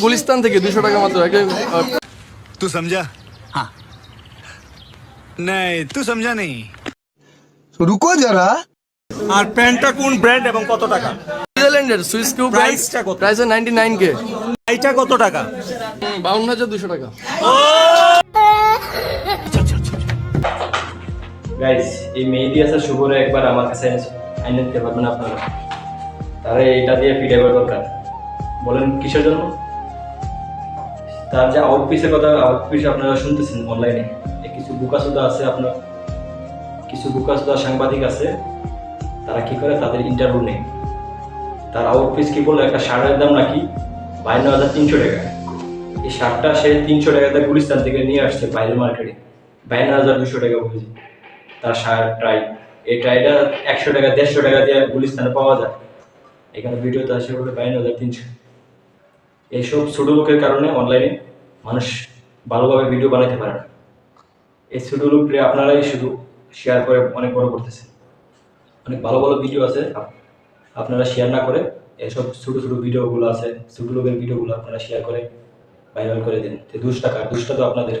গুলিস্তান থেকে 200 টাকা মাত্র। तू समझा? हाँ नहीं तू समझा नहीं। रुको जरा। আর প্যান্টটা কোন ব্র্যান্ড এবং কত টাকা? সুইজারল্যান্ডের সুইস কিউ প্রাইসটা কত? Price 99K। এইটা কত টাকা? 52,200 টাকা। গাইস, এই মেহেদি হাসান শুভরে একবার আমার কাছে আইনে দিতে পারবেন আপনারা? তারা এটা দিয়ে ফিডাইবার দরকার। বলেন কিসের জন্য? তার যে আউটপিসের কথা, আউটপিস আপনারা শুনতেছেন অনলাইনে, কিছু বুকাসুদা আছে, আপনার কিছু বুকাসুদা সাংবাদিক আছে, তারা কি করে তাদের ইন্টারভিউ নেয়। তার আউটপিস কি বললো, একটা শার্টের দাম নাকি 52,300 টাকা। এই শার্টটা সে 300 টাকাতে গুলিস্তান থেকে নিয়ে আসছে বাইরের মার্কেটে, 52,200 টাকা বলেছে তার শার্ট ট্রাই। এই ট্রাইটা 100 টাকা 150 টাকা দিয়ে গুলিস্তানে পাওয়া যায়, এখানে ভিডিওতে আসে বলে 52,300। এইসব ছোট লোকের কারণে অনলাইনে মানুষ ভালোভাবে ভিডিও বানাতে পারে না। এই ছোট লোককে আপনারাই শুধু শেয়ার করে অনেক বড় করতেছে। অনেক ভালো ভালো ভিডিও আছে, আপনারা শেয়ার না করে এসব ছোট ছোট ভিডিওগুলো আছে, ছোট লোকের ভিডিওগুলো আপনারা শেয়ার করে ভাইরাল করে দিন। দুষ্টা তো আপনাদের।